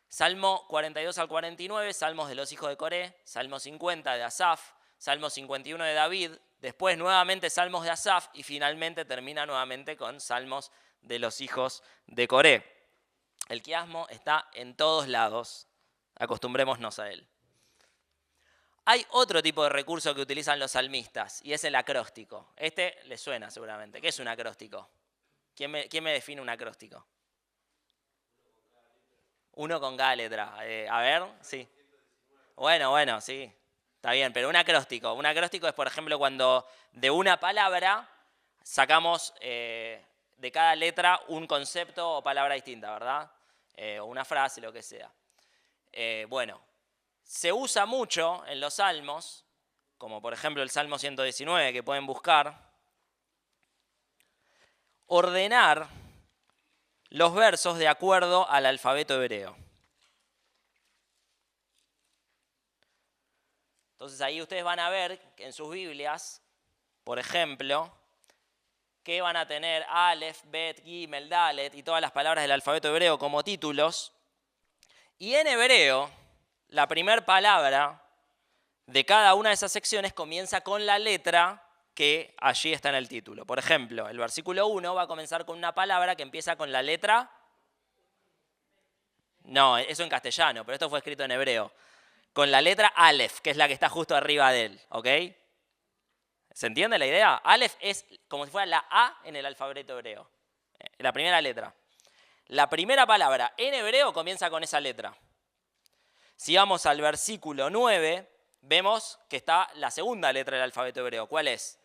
Salmo 42 al 49, salmos de los hijos de Coré, Salmo 50 de Asaf, Salmo 51 de David, después nuevamente salmos de Asaf y finalmente termina nuevamente con salmos de los hijos de Coré. El quiasmo está en todos lados, acostumbrémonos a él. Hay otro tipo de recurso que utilizan los salmistas y es el acróstico. Este les suena seguramente. ¿Qué es un acróstico? ¿Quién me define un acróstico? Uno con cada letra. A ver, sí. Bueno, sí. Está bien, pero un acróstico es, por ejemplo, cuando de una palabra sacamos de cada letra un concepto o palabra distinta, ¿verdad? O una frase, lo que sea. Bueno, se usa mucho en los salmos, como por ejemplo el Salmo 119 que pueden buscar, ordenar los versos de acuerdo al alfabeto hebreo. Entonces ahí ustedes van a ver en sus Biblias, por ejemplo, que van a tener Aleph, Bet, Gimel, Dalet y todas las palabras del alfabeto hebreo como títulos. Y en hebreo, la primera palabra de cada una de esas secciones comienza con la letra que allí está en el título. Por ejemplo, el versículo 1 va a comenzar con una palabra que empieza con la letra... No, eso en castellano, pero esto fue escrito en hebreo. Con la letra Aleph, que es la que está justo arriba de él, ¿ok? ¿Se entiende la idea? Aleph es como si fuera la A en el alfabeto hebreo, la primera letra. La primera palabra en hebreo comienza con esa letra. Si vamos al versículo 9, vemos que está la segunda letra del alfabeto hebreo. ¿Cuál es?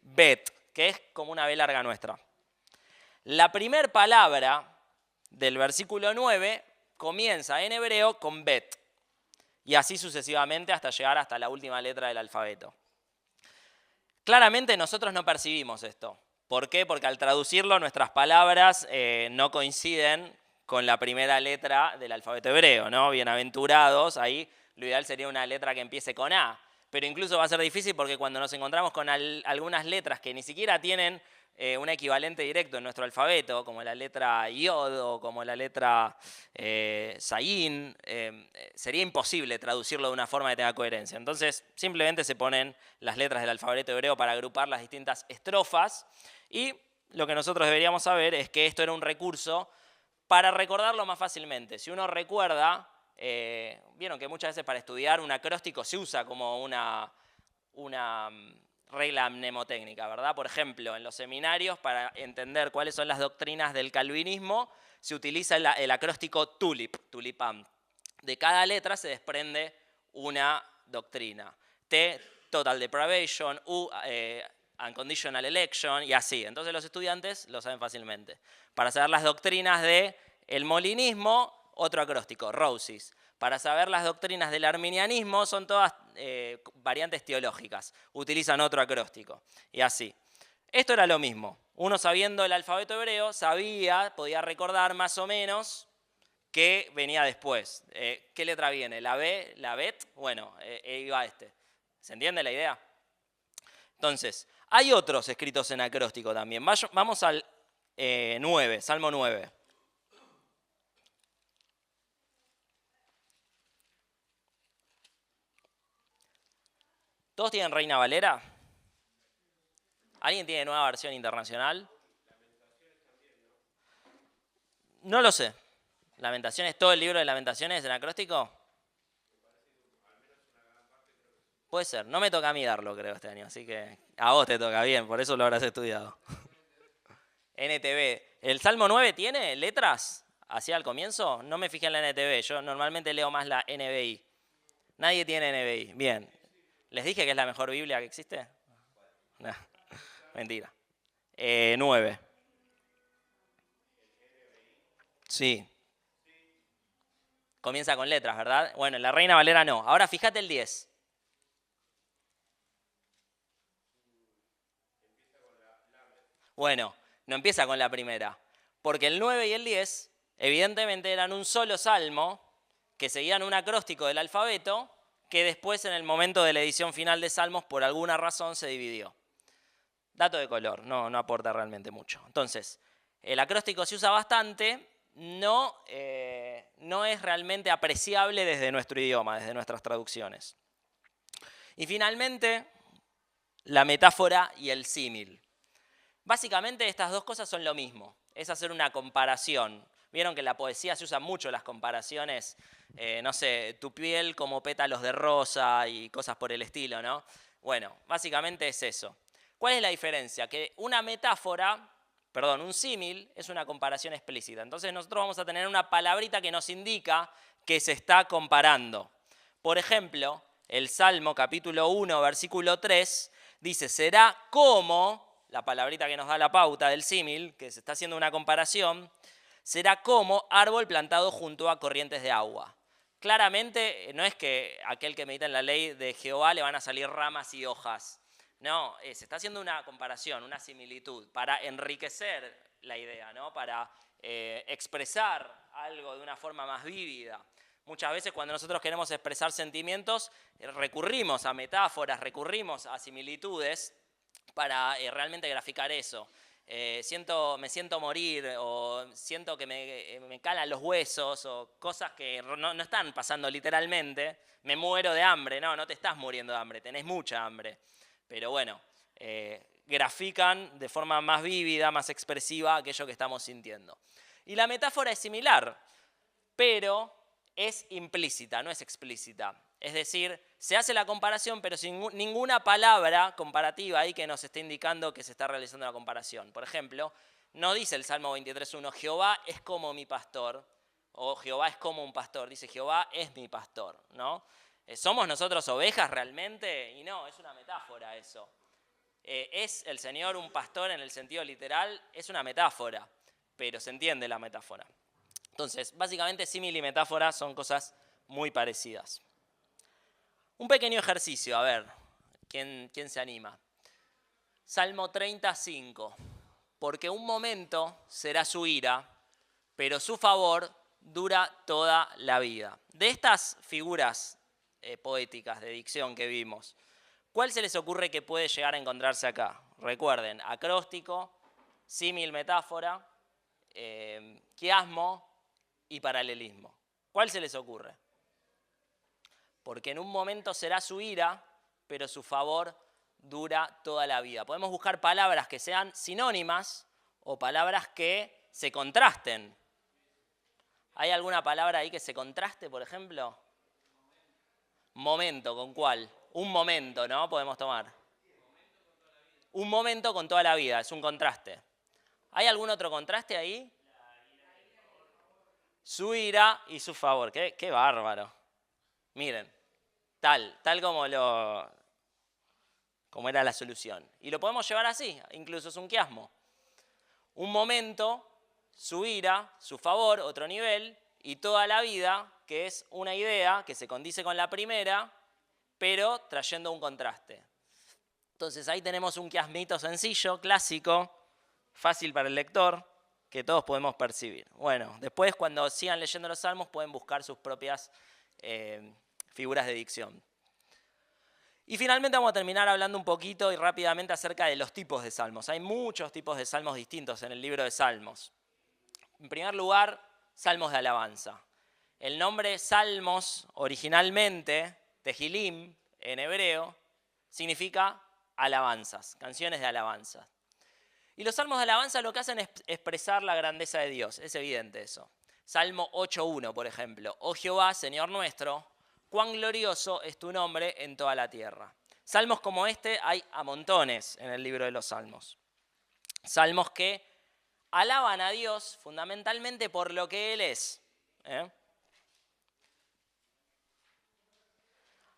Bet, que es como una B larga nuestra. La primera palabra del versículo 9 comienza en hebreo con Bet. Y así sucesivamente hasta llegar hasta la última letra del alfabeto. Claramente nosotros no percibimos esto. ¿Por qué? Porque al traducirlo nuestras palabras no coinciden con la primera letra del alfabeto hebreo, ¿no? Bienaventurados, ahí lo ideal sería una letra que empiece con A. Pero incluso va a ser difícil porque cuando nos encontramos con algunas letras que ni siquiera tienen un equivalente directo en nuestro alfabeto, como la letra Yod o como la letra Zayin, sería imposible traducirlo de una forma que tenga coherencia. Entonces, simplemente se ponen las letras del alfabeto hebreo para agrupar las distintas estrofas y lo que nosotros deberíamos saber es que esto era un recurso para recordarlo más fácilmente. Si uno recuerda, vieron que muchas veces para estudiar un acróstico se usa como una regla mnemotécnica, ¿verdad? Por ejemplo, en los seminarios, para entender cuáles son las doctrinas del calvinismo, se utiliza el acróstico TULIP, tulipán. De cada letra se desprende una doctrina. T, Total Deprivation, U, Unconditional Election y así. Entonces los estudiantes lo saben fácilmente. Para saber las doctrinas del molinismo, otro acróstico, Rosis. Para saber las doctrinas del arminianismo, son todas variantes teológicas. Utilizan otro acróstico y así. Esto era lo mismo. Uno sabiendo el alfabeto hebreo, podía recordar más o menos qué venía después. ¿Qué letra viene? ¿La B? ¿La Bet? Bueno, iba este. ¿Se entiende la idea? Entonces, hay otros escritos en acróstico también. Vamos al 9, Salmo 9. ¿Todos tienen Reina Valera? ¿Alguien tiene nueva versión internacional? No lo sé. ¿Lamentaciones, todo el libro de Lamentaciones en acróstico? Puede ser. No me toca a mí darlo, creo, este año. Así que a vos te toca bien, por eso lo habrás estudiado. NTV. ¿El Salmo 9 tiene letras hacia el comienzo? No me fijé en la NTV. Yo normalmente leo más la NBI. Nadie tiene NBI. Bien. ¿Les dije que es la mejor Biblia que existe? No, mentira. 9. Sí. Comienza con letras, ¿verdad? Bueno, en la Reina Valera no. Ahora fíjate el 10. Bueno, no empieza con la primera. Porque el 9 y el 10, evidentemente, eran un solo salmo que seguían un acróstico del alfabeto que después, en el momento de la edición final de Salmos, por alguna razón se dividió. Dato de color, no aporta realmente mucho. Entonces, el acróstico se usa bastante, no es realmente apreciable desde nuestro idioma, desde nuestras traducciones. Y finalmente, la metáfora y el símil. Básicamente estas dos cosas son lo mismo, es hacer una comparación. Vieron que en la poesía se usan mucho las comparaciones, no sé, tu piel como pétalos de rosa y cosas por el estilo, ¿no? Bueno, básicamente es eso. ¿Cuál es la diferencia? Que una metáfora, un símil, es una comparación explícita. Entonces nosotros vamos a tener una palabrita que nos indica que se está comparando. Por ejemplo, el Salmo capítulo 1, versículo 3, dice, será como, la palabrita que nos da la pauta del símil, que se está haciendo una comparación, será como árbol plantado junto a corrientes de agua. Claramente no es que aquel que medita en la ley de Jehová le van a salir ramas y hojas. No, se está haciendo una comparación, una similitud, para enriquecer la idea, ¿no? Para expresar algo de una forma más vívida. Muchas veces cuando nosotros queremos expresar sentimientos, recurrimos a metáforas, recurrimos a similitudes para realmente graficar eso. Me siento morir, o siento que me calan los huesos, o cosas que no están pasando literalmente. Me muero de hambre, no te estás muriendo de hambre, tenés mucha hambre. Pero bueno, grafican de forma más vívida, más expresiva aquello que estamos sintiendo. Y la metáfora es similar, pero es implícita, no es explícita. Es decir, se hace la comparación, pero sin ninguna palabra comparativa ahí que nos esté indicando que se está realizando la comparación. Por ejemplo, no dice el Salmo 23.1, Jehová es como mi pastor, o Jehová es como un pastor, dice Jehová es mi pastor, ¿no? ¿Somos nosotros ovejas realmente? Y no, es una metáfora eso. ¿Es el Señor un pastor en el sentido literal? Es una metáfora, pero se entiende la metáfora. Entonces, básicamente símil y metáfora son cosas muy parecidas. Un pequeño ejercicio, a ver, ¿quién se anima? Salmo 35. Porque un momento será su ira, pero su favor dura toda la vida. De estas figuras poéticas de dicción que vimos, ¿cuál se les ocurre que puede llegar a encontrarse acá? Recuerden, acróstico, símil, metáfora, quiasmo y paralelismo. ¿Cuál se les ocurre? Porque en un momento será su ira, pero su favor dura toda la vida. Podemos buscar palabras que sean sinónimas o palabras que se contrasten. ¿Hay alguna palabra ahí que se contraste, por ejemplo? Momento, ¿con cuál? Un momento, ¿no? Podemos tomar. Un momento con toda la vida, es un contraste. ¿Hay algún otro contraste ahí? Su ira y su favor. Qué bárbaro. Miren, tal como era la solución. Y lo podemos llevar así, incluso es un quiasmo. Un momento, su ira, su favor, otro nivel, y toda la vida, que es una idea que se condice con la primera, pero trayendo un contraste. Entonces ahí tenemos un quiasmito sencillo, clásico, fácil para el lector, que todos podemos percibir. Bueno, después cuando sigan leyendo los salmos pueden buscar sus propias figuras de dicción. Y finalmente vamos a terminar hablando un poquito y rápidamente acerca de los tipos de salmos. Hay muchos tipos de salmos distintos en el libro de Salmos. En primer lugar, salmos de alabanza. El nombre salmos originalmente, Tehilim, en hebreo, significa alabanzas, canciones de alabanza. Y los salmos de alabanza lo que hacen es expresar la grandeza de Dios, es evidente eso. Salmo 8.1, por ejemplo. Oh Jehová, Señor nuestro, cuán glorioso es tu nombre en toda la tierra. Salmos como este hay a montones en el libro de los Salmos. Salmos que alaban a Dios fundamentalmente por lo que Él es.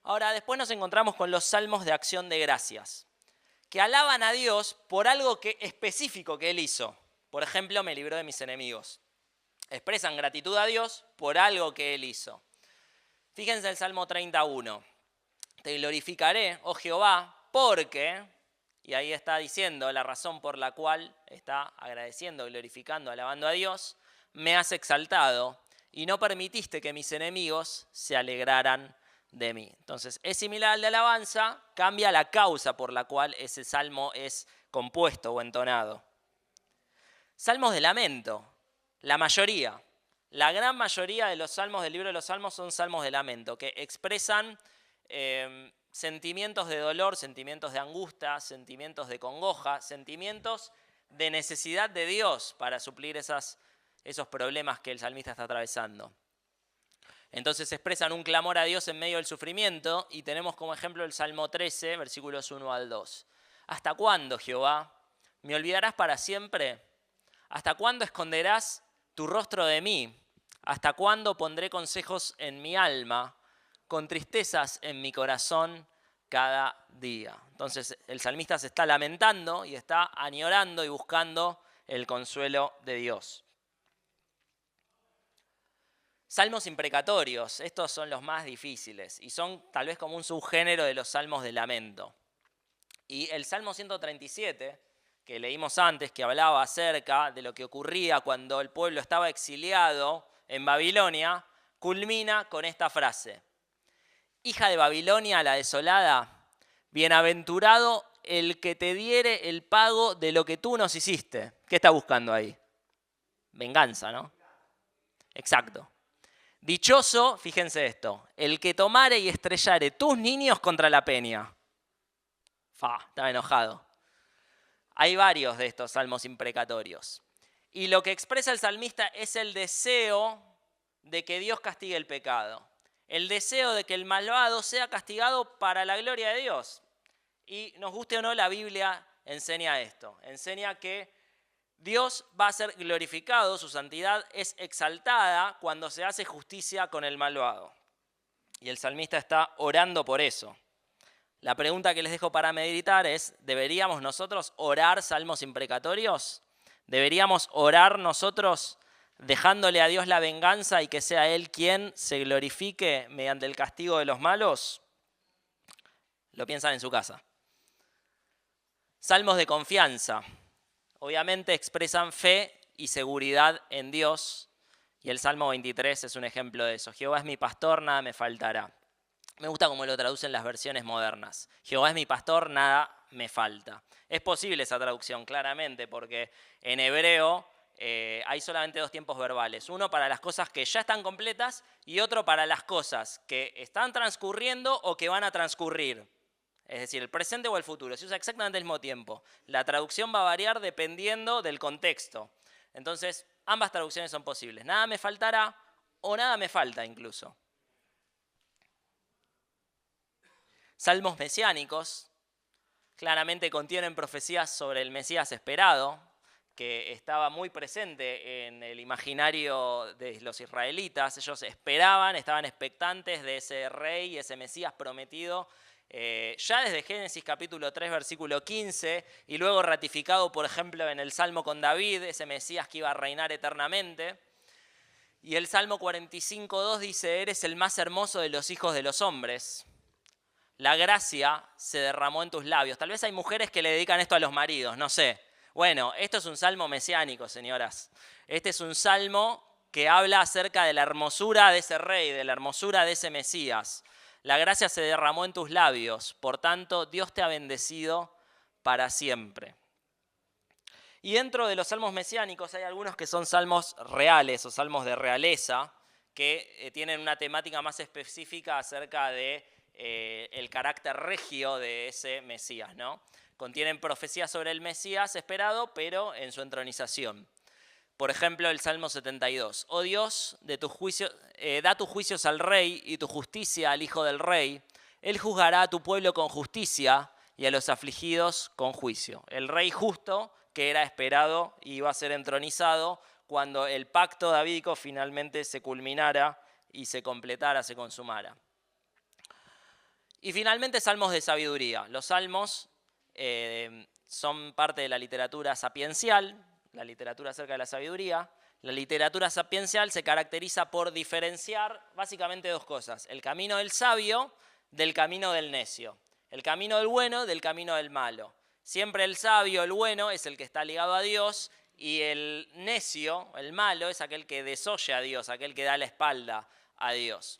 Ahora, después nos encontramos con los salmos de acción de gracias, que alaban a Dios por algo específico que Él hizo. Por ejemplo, me libró de mis enemigos. Expresan gratitud a Dios por algo que Él hizo. Fíjense el Salmo 31. Te glorificaré, oh Jehová, porque, y ahí está diciendo la razón por la cual está agradeciendo, glorificando, alabando a Dios, me has exaltado y no permitiste que mis enemigos se alegraran de mí. Entonces, es similar al de alabanza, cambia la causa por la cual ese salmo es compuesto o entonado. Salmos de lamento, la mayoría, la gran mayoría de los salmos del libro de los Salmos son salmos de lamento, que expresan sentimientos de dolor, sentimientos de angustia, sentimientos de congoja, sentimientos de necesidad de Dios para suplir esos problemas que el salmista está atravesando. Entonces expresan un clamor a Dios en medio del sufrimiento y tenemos como ejemplo el Salmo 13, versículos 1 al 2. ¿Hasta cuándo, Jehová? ¿Me olvidarás para siempre? ¿Hasta cuándo esconderás tu rostro de mí? ¿Hasta cuándo pondré consejos en mi alma, con tristezas en mi corazón cada día? Entonces el salmista se está lamentando y está añorando y buscando el consuelo de Dios. Salmos imprecatorios, estos son los más difíciles y son tal vez como un subgénero de los salmos de lamento. Y el Salmo 137, que leímos antes, que hablaba acerca de lo que ocurría cuando el pueblo estaba exiliado en Babilonia, culmina con esta frase. Hija de Babilonia, la desolada, bienaventurado el que te diere el pago de lo que tú nos hiciste. ¿Qué está buscando ahí? Venganza, ¿no? Exacto. Dichoso, fíjense esto, el que tomare y estrellare tus niños contra la peña. Estaba enojado. Hay varios de estos salmos imprecatorios. Y lo que expresa el salmista es el deseo de que Dios castigue el pecado. El deseo de que el malvado sea castigado para la gloria de Dios. Y nos guste o no, la Biblia enseña esto. Enseña que Dios va a ser glorificado, su santidad es exaltada cuando se hace justicia con el malvado. Y el salmista está orando por eso. La pregunta que les dejo para meditar es, ¿deberíamos nosotros orar salmos imprecatorios? ¿Deberíamos orar nosotros dejándole a Dios la venganza y que sea Él quien se glorifique mediante el castigo de los malos? Lo piensan en su casa. Salmos de confianza. Obviamente expresan fe y seguridad en Dios. Y el Salmo 23 es un ejemplo de eso. Jehová es mi pastor, nada me faltará. Me gusta cómo lo traducen las versiones modernas. Jehová es mi pastor, nada me falta. Es posible esa traducción, claramente, porque en hebreo hay solamente dos tiempos verbales. Uno para las cosas que ya están completas y otro para las cosas que están transcurriendo o que van a transcurrir. Es decir, el presente o el futuro. Se usa exactamente al mismo tiempo. La traducción va a variar dependiendo del contexto. Entonces, ambas traducciones son posibles. Nada me faltará o nada me falta incluso. Salmos mesiánicos claramente contienen profecías sobre el Mesías esperado, que estaba muy presente en el imaginario de los israelitas. Ellos esperaban, estaban expectantes de ese rey, ese Mesías prometido, ya desde Génesis capítulo 3, versículo 15, y luego ratificado, por ejemplo, en el Salmo con David, ese Mesías que iba a reinar eternamente. Y el Salmo 45.2 dice, eres el más hermoso de los hijos de los hombres. La gracia se derramó en tus labios. Tal vez hay mujeres que le dedican esto a los maridos, no sé. Bueno, esto es un salmo mesiánico, señoras. Este es un salmo que habla acerca de la hermosura de ese rey, de la hermosura de ese Mesías. La gracia se derramó en tus labios, por tanto, Dios te ha bendecido para siempre. Y dentro de los salmos mesiánicos hay algunos que son salmos reales o salmos de realeza, que tienen una temática más específica acerca de el carácter regio de ese Mesías, ¿no? Contienen profecías sobre el Mesías esperado, pero en su entronización. Por ejemplo, el Salmo 72. Oh Dios, da tus juicios al rey y tu justicia al hijo del rey. Él juzgará a tu pueblo con justicia y a los afligidos con juicio. El rey justo que era esperado y iba a ser entronizado cuando el pacto davídico finalmente se culminara y se completara, se consumara. Y finalmente, salmos de sabiduría. Los salmos son parte de la literatura sapiencial, la literatura acerca de la sabiduría. La literatura sapiencial se caracteriza por diferenciar básicamente dos cosas: el camino del sabio del camino del necio, el camino del bueno del camino del malo. Siempre el sabio, el bueno, es el que está ligado a Dios, y el necio, el malo, es aquel que desoye a Dios, aquel que da la espalda a Dios.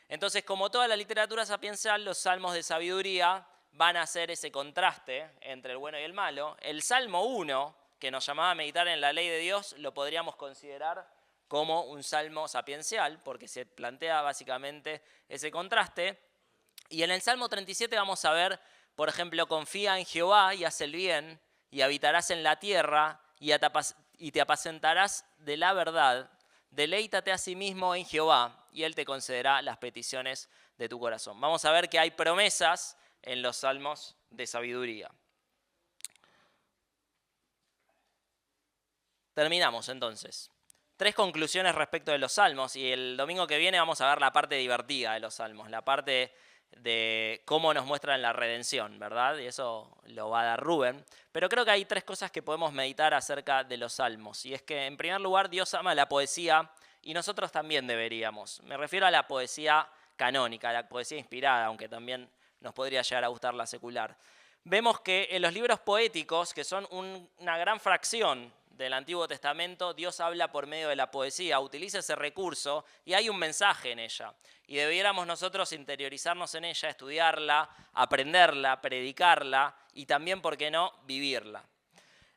Entonces, como toda la literatura sapiencial, los salmos de sabiduría van a hacer ese contraste entre el bueno y el malo. El Salmo 1, que nos llamaba a meditar en la ley de Dios, lo podríamos considerar como un salmo sapiencial, porque se plantea básicamente ese contraste. Y en el Salmo 37 vamos a ver, por ejemplo, confía en Jehová y haz el bien, y habitarás en la tierra, y te apacentarás de la verdad. Deleítate a sí mismo en Jehová, y Él te concederá las peticiones de tu corazón. Vamos a ver que hay promesas en los salmos de sabiduría. Terminamos entonces. 3 conclusiones respecto de los salmos, y el domingo que viene vamos a ver la parte divertida de los salmos, la parte de cómo nos muestran la redención, ¿verdad? Y eso lo va a dar Rubén. Pero creo que hay 3 cosas que podemos meditar acerca de los salmos. Y es que, en primer lugar, Dios ama la poesía y nosotros también deberíamos. Me refiero a la poesía canónica, a la poesía inspirada, aunque también nos podría llegar a gustar la secular. Vemos que en los libros poéticos, que son una gran fracción del Antiguo Testamento, Dios habla por medio de la poesía, utiliza ese recurso y hay un mensaje en ella. Y debiéramos nosotros interiorizarnos en ella, estudiarla, aprenderla, predicarla y también, ¿por qué no?, vivirla.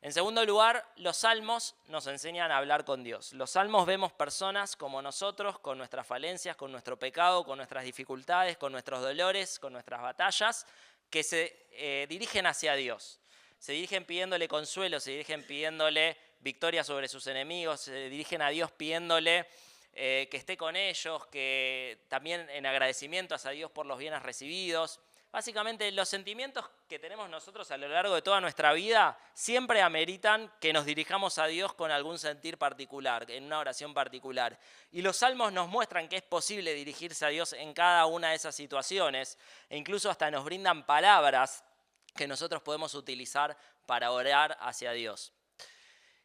En segundo lugar, los salmos nos enseñan a hablar con Dios. Los salmos vemos personas como nosotros, con nuestras falencias, con nuestro pecado, con nuestras dificultades, con nuestros dolores, con nuestras batallas, que se dirigen hacia Dios. Se dirigen pidiéndole consuelo, se dirigen pidiéndole victoria sobre sus enemigos, se dirigen a Dios pidiéndole que esté con ellos, que también en agradecimiento hacia Dios por los bienes recibidos. Básicamente, los sentimientos que tenemos nosotros a lo largo de toda nuestra vida siempre ameritan que nos dirijamos a Dios con algún sentir particular, en una oración particular. Y los salmos nos muestran que es posible dirigirse a Dios en cada una de esas situaciones, e incluso hasta nos brindan palabras que nosotros podemos utilizar para orar hacia Dios.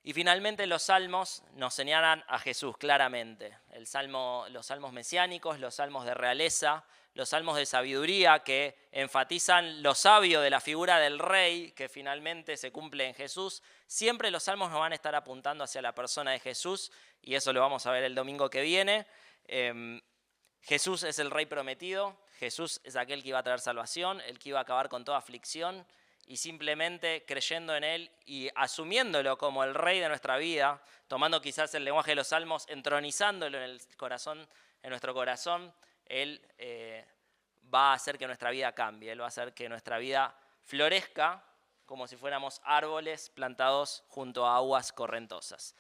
Y finalmente, los salmos nos señalan a Jesús claramente. Los salmos mesiánicos, los salmos de realeza, los salmos de sabiduría que enfatizan lo sabio de la figura del rey que finalmente se cumple en Jesús. Siempre los salmos nos van a estar apuntando hacia la persona de Jesús, y eso lo vamos a ver el domingo que viene. Jesús es el rey prometido, Jesús es aquel que iba a traer salvación, el que iba a acabar con toda aflicción, y simplemente creyendo en Él y asumiéndolo como el rey de nuestra vida, tomando quizás el lenguaje de los salmos, entronizándolo en nuestro corazón, Él va a hacer que nuestra vida cambie, Él va a hacer que nuestra vida florezca como si fuéramos árboles plantados junto a aguas correntosas.